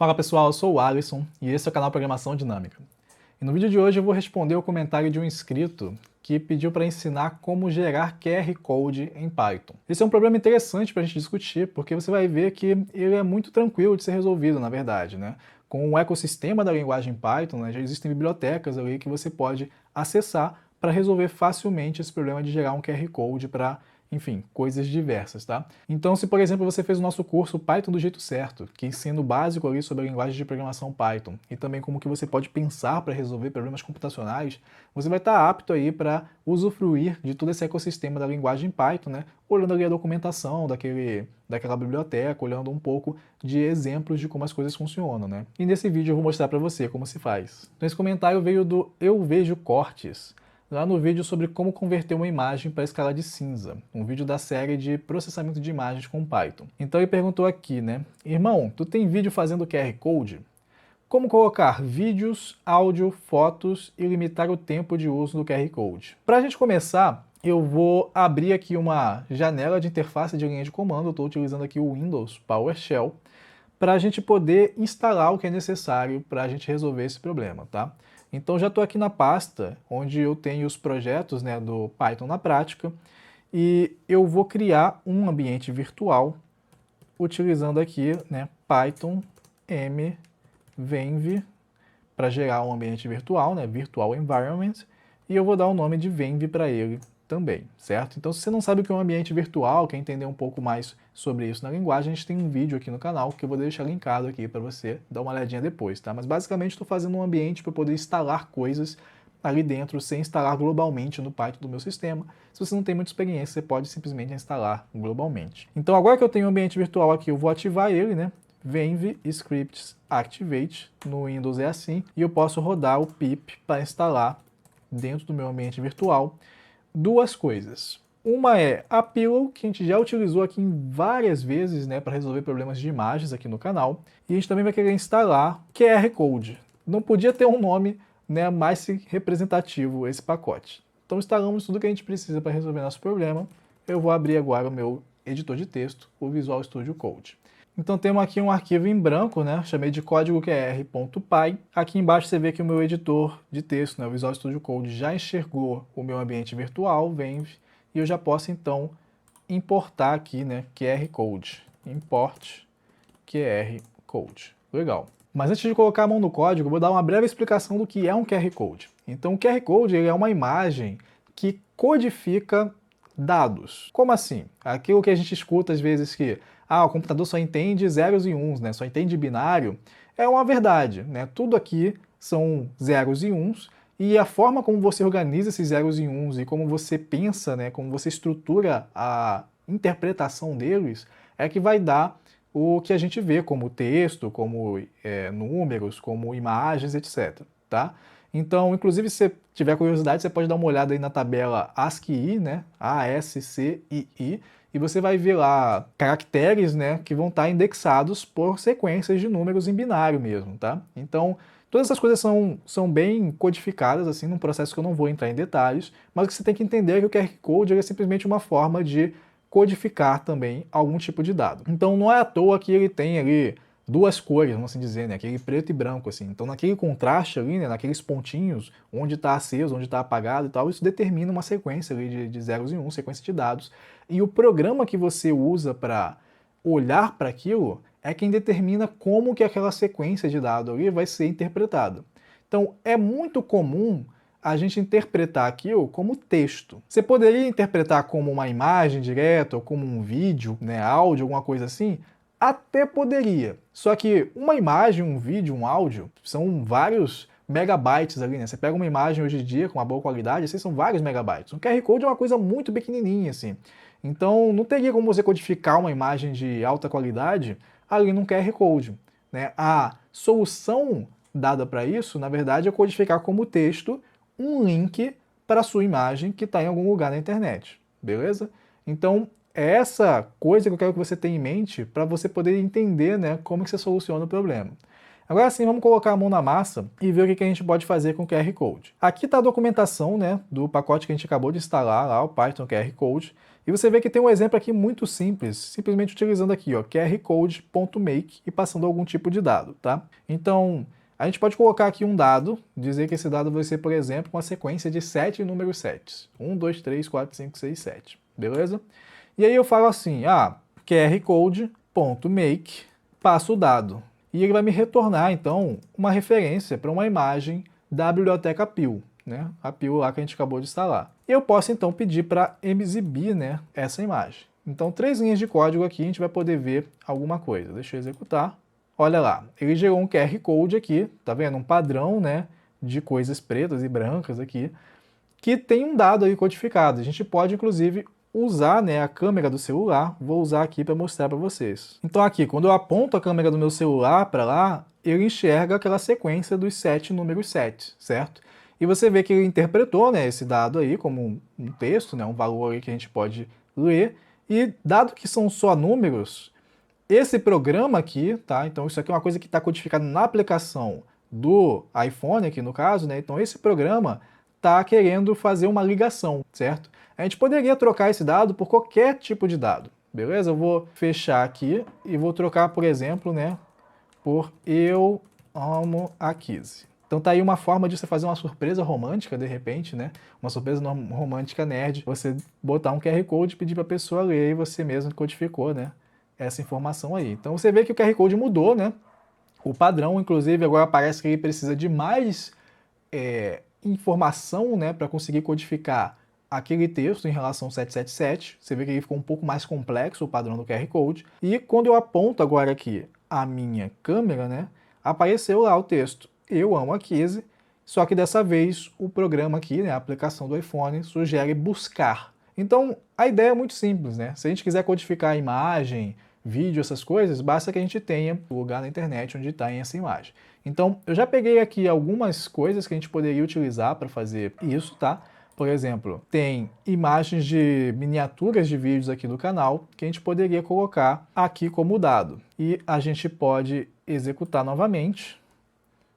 Fala pessoal, eu sou o Alisson e esse é o canal Programação Dinâmica. E no vídeo de hoje eu vou responder o comentário de um inscrito que pediu para ensinar como gerar QR Code em Python. Esse é um problema interessante para a gente discutir, porque você vai ver que ele é muito tranquilo de ser resolvido, na verdade, né? Com o ecossistema da linguagem Python, né, já existem bibliotecas ali que você pode acessar para resolver facilmente esse problema de gerar um QR Code para, enfim, coisas diversas, tá? Então, se por exemplo você fez o nosso curso Python do jeito certo, que ensina o básico ali sobre a linguagem de programação Python e também como que você pode pensar para resolver problemas computacionais, você vai estar apto aí para usufruir de todo esse ecossistema da linguagem Python, né? Olhando ali a documentação daquela biblioteca, olhando um pouco de exemplos de como as coisas funcionam, né? E nesse vídeo eu vou mostrar para você como se faz. Então esse comentário veio do Eu Vejo Cortes, lá no vídeo sobre como converter uma imagem para a escala de cinza, um vídeo da série de processamento de imagens com Python. Então ele perguntou aqui, né? Irmão, tu tem vídeo fazendo QR Code? Como colocar vídeos, áudio, fotos e limitar o tempo de uso do QR Code? Para a gente começar, eu vou abrir aqui uma janela de interface de linha de comando, eu estou utilizando aqui o Windows PowerShell, para a gente poder instalar o que é necessário para a gente resolver esse problema, tá? Então já estou aqui na pasta onde eu tenho os projetos, né, do Python na prática e eu vou criar um ambiente virtual utilizando aqui, né, Python mvenv para gerar um ambiente virtual, né, Virtual Environment, e eu vou dar o nome de venv para ele também, certo? Então, se você não sabe o que é um ambiente virtual, quer entender um pouco mais sobre isso na linguagem, a gente tem um vídeo aqui no canal que eu vou deixar linkado aqui para você dar uma olhadinha depois, tá? Mas basicamente estou fazendo um ambiente para poder instalar coisas ali dentro sem instalar globalmente no Python do meu sistema. Se você não tem muita experiência, você pode simplesmente instalar globalmente. Então, agora que eu tenho um ambiente virtual aqui, eu vou ativar ele, né? Venv scripts activate, no Windows é assim, e eu posso rodar o pip para instalar dentro do meu ambiente virtual duas coisas. Uma é a Pillow, que a gente já utilizou aqui várias vezes, né, para resolver problemas de imagens aqui no canal. E a gente também vai querer instalar QR Code. Não podia ter um nome, né, mais representativo esse pacote. Então instalamos tudo que a gente precisa para resolver nosso problema. Eu vou abrir agora o meu editor de texto, o Visual Studio Code. Então temos aqui um arquivo em branco, né? Chamei de código.qr.py. Aqui embaixo você vê que o meu editor de texto, né, o Visual Studio Code, já enxergou o meu ambiente virtual, Venv, e eu já posso então importar aqui, né, QR Code. Import QR Code. Legal. Mas antes de colocar a mão no código, eu vou dar uma breve explicação do que é um QR Code. Então o QR Code ele é uma imagem que codifica dados. Como assim? Aquilo que a gente escuta às vezes que o computador só entende zeros e uns, né? Só entende binário, é uma verdade, né? Tudo aqui são zeros e uns, e a forma como você organiza esses zeros e uns e como você pensa, né, como você estrutura a interpretação deles, é que vai dar o que a gente vê como texto, como números, como imagens, etc. Tá? Então, inclusive, se você tiver curiosidade, você pode dar uma olhada aí na tabela ASCII, né? ASCII, e você vai ver lá caracteres, né, que vão estar indexados por sequências de números em binário mesmo, tá? Então, todas essas coisas são bem codificadas, assim, num processo que eu não vou entrar em detalhes, mas o que você tem que entender é que o QR Code é simplesmente uma forma de codificar também algum tipo de dado. Então, não é à toa que ele tem ali duas cores, vamos assim dizer, né? Aquele preto e branco, assim. Então, naquele contraste ali, né? Naqueles pontinhos, onde está aceso, onde está apagado e tal, isso determina uma sequência ali de zeros e uns, sequência de dados. E o programa que você usa para olhar para aquilo é quem determina como que aquela sequência de dados ali vai ser interpretada. Então, é muito comum a gente interpretar aquilo como texto. Você poderia interpretar como uma imagem direta, ou como um vídeo, né, áudio, alguma coisa assim? Até poderia. Só que uma imagem, um vídeo, um áudio, são vários megabytes ali, né? Você pega uma imagem hoje em dia com uma boa qualidade, assim, são vários megabytes. Um QR Code é uma coisa muito pequenininha, assim. Então, não teria como você codificar uma imagem de alta qualidade ali num QR Code, né? A solução dada para isso, na verdade, é codificar como texto um link para a sua imagem que está em algum lugar na internet, beleza? Então, é essa coisa que eu quero que você tenha em mente para você poder entender, né, como que você soluciona o problema. Agora sim, vamos colocar a mão na massa e ver o que a gente pode fazer com o QR Code. Aqui está a documentação, né, do pacote que a gente acabou de instalar, lá, o Python QR Code. E você vê que tem um exemplo aqui muito simples, simplesmente utilizando aqui, ó, qrcode.make e passando algum tipo de dado, tá? Então, a gente pode colocar aqui um dado, dizer que esse dado vai ser, por exemplo, uma sequência de 7 números 7. 1, 2, 3, 4, 5, 6, 7. Beleza? E aí eu falo assim, qrcode.make, passo o dado. E ele vai me retornar, então, uma referência para uma imagem da biblioteca PIL, né? A PIL lá que a gente acabou de instalar. E eu posso, então, pedir para exibir, né, essa imagem. Então, 3 linhas de código aqui, a gente vai poder ver alguma coisa. Deixa eu executar. Olha lá, ele gerou um QR Code aqui, tá vendo? Um padrão, né, de coisas pretas e brancas aqui, que tem um dado aí codificado. A gente pode, inclusive, usar, né, a câmera do celular, vou usar aqui para mostrar para vocês. Então aqui, quando eu aponto a câmera do meu celular para lá, ele enxerga aquela sequência dos 7 números 7, certo? E você vê que ele interpretou, né, esse dado aí como um texto, né, um valor aí que a gente pode ler, e dado que são só números, esse programa aqui, tá? Então isso aqui é uma coisa que está codificada na aplicação do iPhone aqui no caso, né? Então esse programa está querendo fazer uma ligação, certo? A gente poderia trocar esse dado por qualquer tipo de dado, beleza? Eu vou fechar aqui e vou trocar, por exemplo, né, por eu amo a Kizzy. Então tá aí uma forma de você fazer uma surpresa romântica, de repente, né? Uma surpresa romântica nerd. Você botar um QR Code, pedir para a pessoa ler e você mesmo codificou, né, essa informação aí. Então você vê que o QR Code mudou, né? O padrão, inclusive, agora parece que ele precisa de mais informação, né, para conseguir codificar aquele texto em relação ao 777, você vê que ele ficou um pouco mais complexo o padrão do QR Code, e quando eu aponto agora aqui a minha câmera, né, apareceu lá o texto, eu amo a Kizzy, só que dessa vez o programa aqui, né, a aplicação do iPhone, sugere buscar. Então a ideia é muito simples, né, se a gente quiser codificar a imagem, vídeo, essas coisas, basta que a gente tenha um lugar na internet onde está essa imagem. Então eu já peguei aqui algumas coisas que a gente poderia utilizar para fazer isso, tá? Por exemplo, tem imagens de miniaturas de vídeos aqui do canal que a gente poderia colocar aqui como dado. E a gente pode executar novamente.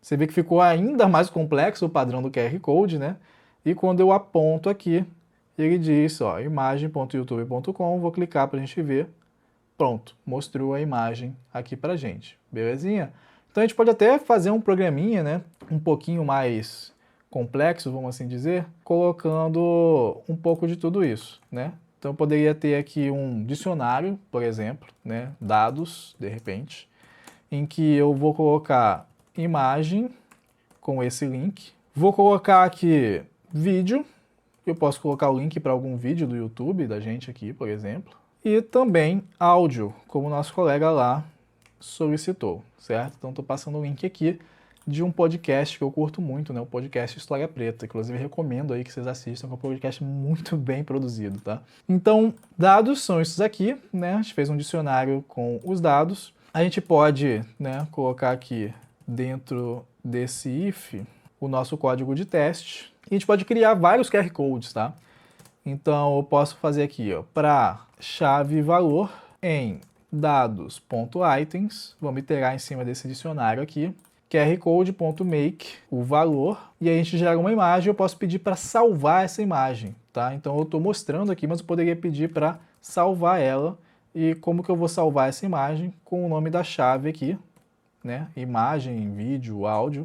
Você vê que ficou ainda mais complexo o padrão do QR Code, né? E quando eu aponto aqui, ele diz, ó, imagem.youtube.com, vou clicar para a gente ver. Pronto, mostrou a imagem aqui pra gente, belezinha? Então a gente pode até fazer um programinha, né, um pouquinho mais complexo, vamos assim dizer, colocando um pouco de tudo isso, né? Então eu poderia ter aqui um dicionário, por exemplo, né, dados, de repente, em que eu vou colocar imagem com esse link, vou colocar aqui vídeo, eu posso colocar o link para algum vídeo do YouTube da gente aqui, por exemplo, e também áudio, como o nosso colega lá solicitou, certo? Então estou passando o link aqui de um podcast que eu curto muito, né? O podcast História Preta. Inclusive recomendo aí que vocês assistam, que é um podcast muito bem produzido, tá? Então, dados são esses aqui, né? A gente fez um dicionário com os dados. A gente pode, né, colocar aqui dentro desse if o nosso código de teste. E a gente pode criar vários QR Codes, tá? Então eu posso fazer aqui, ó, para chave valor em dados.items, vamos iterar em cima desse dicionário aqui, qrcode.make, o valor, e aí a gente gera uma imagem, eu posso pedir para salvar essa imagem, tá? Então eu estou mostrando aqui, mas eu poderia pedir para salvar ela, e como que eu vou salvar essa imagem? Com o nome da chave aqui, né? Imagem, vídeo, áudio,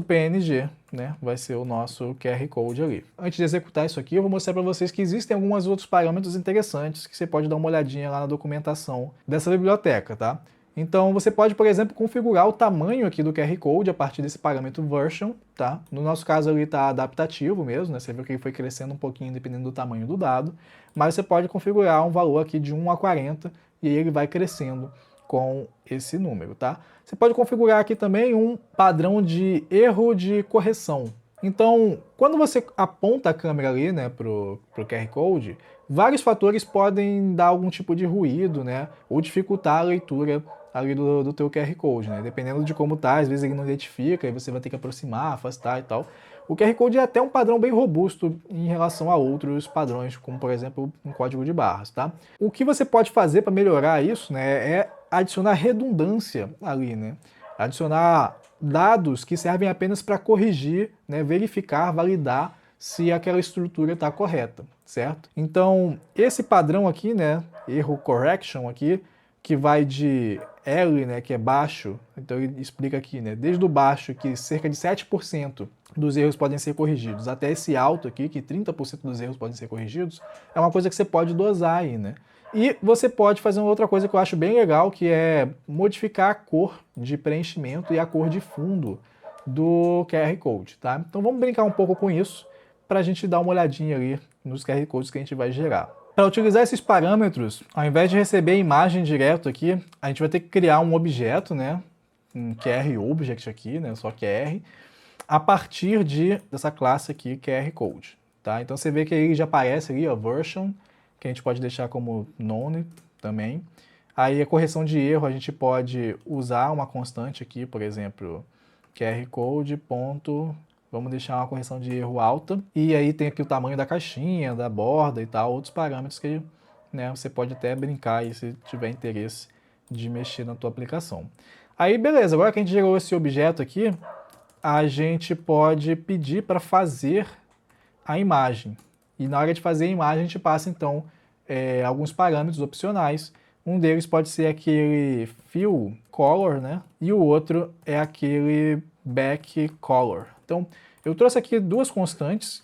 .png, né? Vai ser o nosso QR Code ali. Antes de executar isso aqui, eu vou mostrar para vocês que existem alguns outros parâmetros interessantes que você pode dar uma olhadinha lá na documentação dessa biblioteca, tá? Então você pode, por exemplo, configurar o tamanho aqui do QR Code a partir desse parâmetro version, tá? No nosso caso ali está adaptativo mesmo, né? Você viu que ele foi crescendo um pouquinho dependendo do tamanho do dado, mas você pode configurar um valor aqui de 1 a 40 e aí ele vai crescendo com esse número, tá? Você pode configurar aqui também um padrão de erro de correção. Então, quando você aponta a câmera ali, né, pro QR Code, vários fatores podem dar algum tipo de ruído, né, ou dificultar a leitura ali do teu QR Code, né? Dependendo de como tá, às vezes ele não identifica, aí você vai ter que aproximar, afastar e tal. O QR Code é até um padrão bem robusto em relação a outros padrões, como por exemplo um código de barras, tá? O que você pode fazer para melhorar isso, né, é adicionar redundância ali, né? Adicionar dados que servem apenas para corrigir, né, verificar, validar se aquela estrutura está correta, certo? Então, esse padrão aqui, né, erro correction aqui, que vai de L, né, que é baixo, então ele explica aqui, né, desde o baixo, que cerca de 7% dos erros podem ser corrigidos, até esse alto aqui, que 30% dos erros podem ser corrigidos, é uma coisa que você pode dosar aí, né? E você pode fazer uma outra coisa que eu acho bem legal, que é modificar a cor de preenchimento e a cor de fundo do QR Code, tá? Então vamos brincar um pouco com isso para a gente dar uma olhadinha ali nos QR Codes que a gente vai gerar. Para utilizar esses parâmetros, ao invés de receber a imagem direto aqui, a gente vai ter que criar um objeto, né? Um QR Object aqui, né? Só QR, a partir dessa classe aqui, QR Code, tá? Então você vê que ele já aparece ali, ó, version, que a gente pode deixar como none também. Aí a correção de erro, a gente pode usar uma constante aqui, por exemplo, QR Code ponto, vamos deixar uma correção de erro alta. E aí tem aqui o tamanho da caixinha, da borda e tal, outros parâmetros que, né, você pode até brincar aí se tiver interesse de mexer na tua aplicação. Aí beleza, agora que a gente gerou esse objeto aqui, a gente pode pedir para fazer a imagem. E na hora de fazer a imagem, a gente passa então alguns parâmetros opcionais. Um deles pode ser aquele fill color, né? E o outro é aquele back color. Então, eu trouxe aqui duas constantes,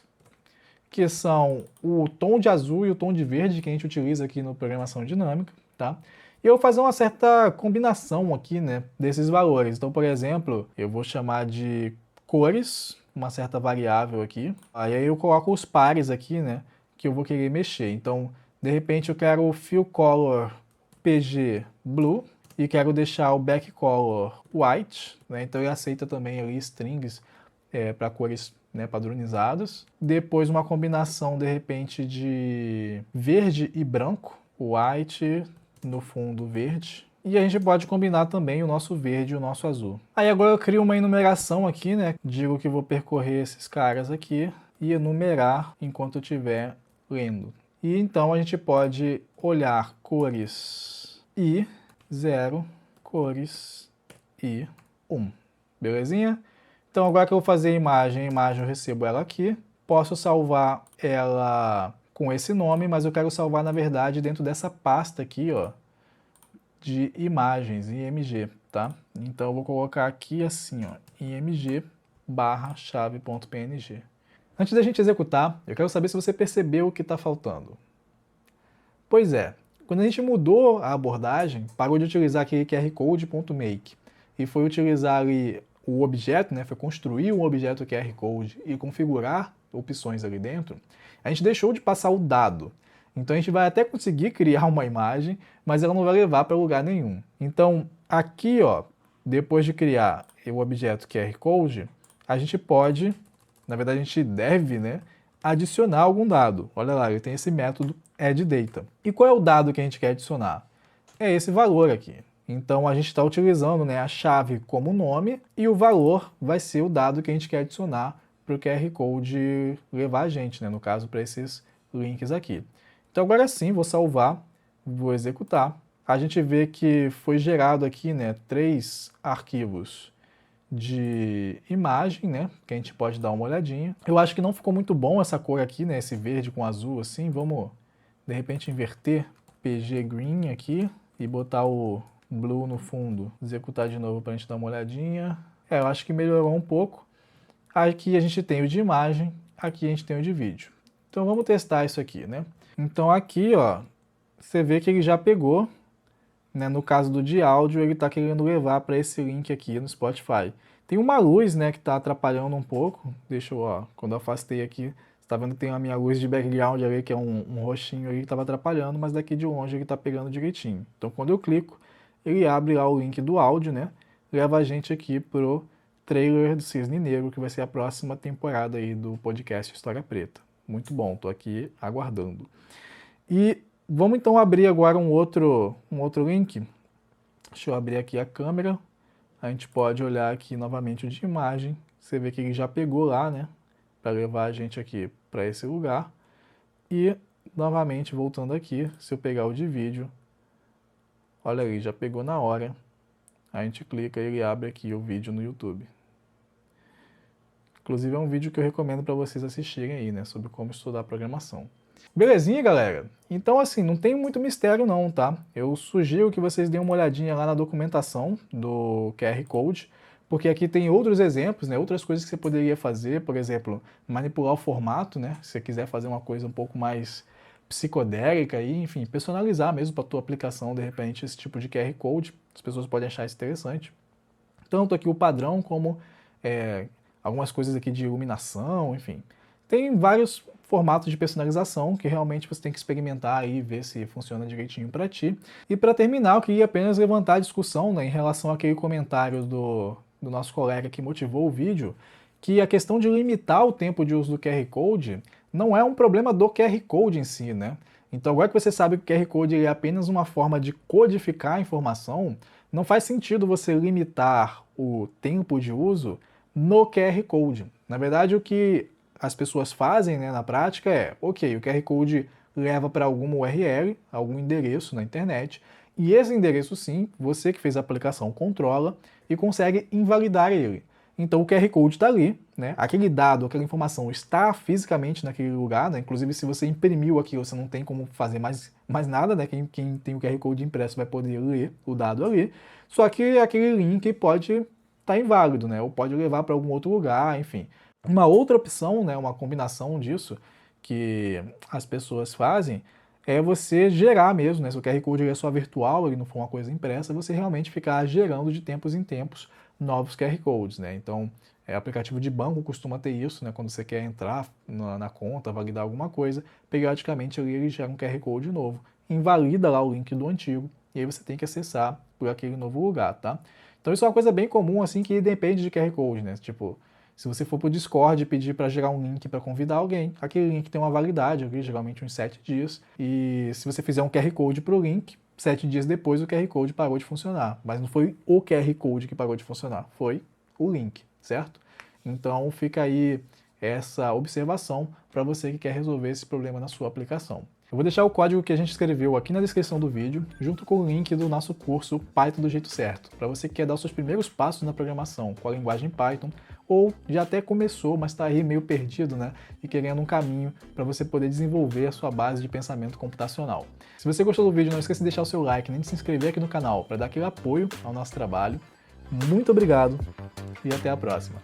que são o tom de azul e o tom de verde, que a gente utiliza aqui no Programação Dinâmica, tá? E eu vou fazer uma certa combinação aqui, né, desses valores. Então, por exemplo, eu vou chamar de cores, uma certa variável aqui. Aí eu coloco os pares aqui, né, que eu vou querer mexer. Então, de repente eu quero o fill color PG blue e quero deixar o back color white, né? Então ele aceita também ali strings para cores, né, padronizadas. Depois uma combinação de repente de verde e branco, white no fundo verde. E a gente pode combinar também o nosso verde e o nosso azul. Aí agora eu crio uma enumeração aqui, né? Digo que vou percorrer esses caras aqui e enumerar enquanto eu estiver lendo. E então a gente pode olhar cores e 0, cores e 1. Belezinha? Então agora que eu vou fazer a imagem eu recebo ela aqui. Posso salvar ela com esse nome, mas eu quero salvar na verdade dentro dessa pasta aqui, ó, de imagens, img, tá? Então eu vou colocar aqui assim, ó, img barra chave.png. Antes da gente executar, eu quero saber se você percebeu o que está faltando. Pois é, quando a gente mudou a abordagem, parou de utilizar aquele QR Code.make e foi utilizar ali o objeto, né, foi construir um objeto QR Code e configurar opções ali dentro, a gente deixou de passar o dado. Então a gente vai até conseguir criar uma imagem, mas ela não vai levar para lugar nenhum. Então aqui, ó, depois de criar o objeto QR Code, a gente pode, na verdade a gente deve, né, adicionar algum dado. Olha lá, ele tem esse método addData. E qual é o dado que a gente quer adicionar? É esse valor aqui. Então a gente está utilizando, né, a chave como nome e o valor vai ser o dado que a gente quer adicionar para o QR Code levar a gente, né, no caso para esses links aqui. Então agora sim, vou salvar, vou executar. A gente vê que foi gerado aqui, né, 3 arquivos de imagem, né, que a gente pode dar uma olhadinha. Eu acho que não ficou muito bom essa cor aqui, né, esse verde com azul assim. Vamos de repente inverter PG Green aqui e botar o Blue no fundo. Executar de novo para a gente dar uma olhadinha. Eu acho que melhorou um pouco. Aqui a gente tem o de imagem, aqui a gente tem o de vídeo. Então vamos testar isso aqui, né? Então aqui, ó, você vê que ele já pegou, né? No caso do de áudio, ele está querendo levar para esse link aqui no Spotify. Tem uma luz, né, que está atrapalhando um pouco. Deixa eu, ó, quando eu afastei aqui, tá vendo que tem a minha luz de background ali, que é um roxinho ali que estava atrapalhando, mas daqui de longe ele está pegando direitinho. Então quando eu clico, ele abre lá o link do áudio, né? Leva a gente aqui pro trailer do Cisne Negro, que vai ser a próxima temporada aí do podcast História Preta. Muito bom, tô aqui aguardando. E vamos então abrir agora um outro link. Deixa eu abrir aqui a câmera. A gente pode olhar aqui novamente o de imagem. Você vê que ele já pegou lá, né? Para levar a gente aqui para esse lugar. E novamente voltando aqui, se eu pegar o de vídeo, olha aí, já pegou na hora a gente clica e ele abre aqui o vídeo no YouTube. Inclusive é um vídeo que eu recomendo para vocês assistirem aí, né, sobre como estudar programação. Belezinha, galera? Então, assim, não tem muito mistério não, tá? Eu sugiro que vocês deem uma olhadinha lá na documentação do QR Code, porque aqui tem outros exemplos, né, outras coisas que você poderia fazer, por exemplo, manipular o formato, né, se você quiser fazer uma coisa um pouco mais psicodélica aí, enfim, personalizar mesmo para a tua aplicação, de repente, esse tipo de QR Code, as pessoas podem achar isso interessante. Tanto aqui o padrão como algumas coisas aqui de iluminação, enfim. Tem vários formatos de personalização que realmente você tem que experimentar e ver se funciona direitinho para ti. E para terminar, eu queria apenas levantar a discussão, né, em relação àquele comentário do nosso colega que motivou o vídeo, que a questão de limitar o tempo de uso do QR Code não é um problema do QR Code em si, né? Então, agora que você sabe que o QR Code é apenas uma forma de codificar a informação, não faz sentido você limitar o tempo de uso no QR Code. Na verdade, o que as pessoas fazem, né, na prática é, ok, o QR Code leva para alguma URL, algum endereço na internet, e esse endereço sim, você que fez a aplicação controla e consegue invalidar ele. Então o QR Code está ali, né? Aquele dado, aquela informação está fisicamente naquele lugar, né? Inclusive se você imprimiu aquilo, você não tem como fazer mais nada, né? Quem tem o QR Code impresso vai poder ler o dado ali, só que aquele link pode estar inválido, né? Ou pode levar para algum outro lugar, enfim. Uma outra opção, né, uma combinação disso que as pessoas fazem é você gerar mesmo, né? Se o QR Code é só virtual, ele não for uma coisa impressa, você realmente ficar gerando de tempos em tempos novos QR Codes, né? Então, aplicativo de banco costuma ter isso, né? Quando você quer entrar na conta, validar alguma coisa, periodicamente ele gera um QR Code novo, invalida lá o link do antigo, e aí você tem que acessar por aquele novo lugar, tá? Então isso é uma coisa bem comum, assim, que depende de QR Code, né? Tipo, se você for para o Discord e pedir para gerar um link para convidar alguém, aquele link tem uma validade, ali, geralmente uns 7 dias, e se você fizer um QR Code para o link, 7 dias depois o QR Code parou de funcionar. Mas não foi o QR Code que parou de funcionar, foi o link, certo? Então fica aí essa observação para você que quer resolver esse problema na sua aplicação. Eu vou deixar o código que a gente escreveu aqui na descrição do vídeo, junto com o link do nosso curso Python do Jeito Certo, para você que quer dar os seus primeiros passos na programação com a linguagem Python, ou já até começou, mas está aí meio perdido, né? E querendo um caminho para você poder desenvolver a sua base de pensamento computacional. Se você gostou do vídeo, não esqueça de deixar o seu like, nem de se inscrever aqui no canal para dar aquele apoio ao nosso trabalho. Muito obrigado e até a próxima.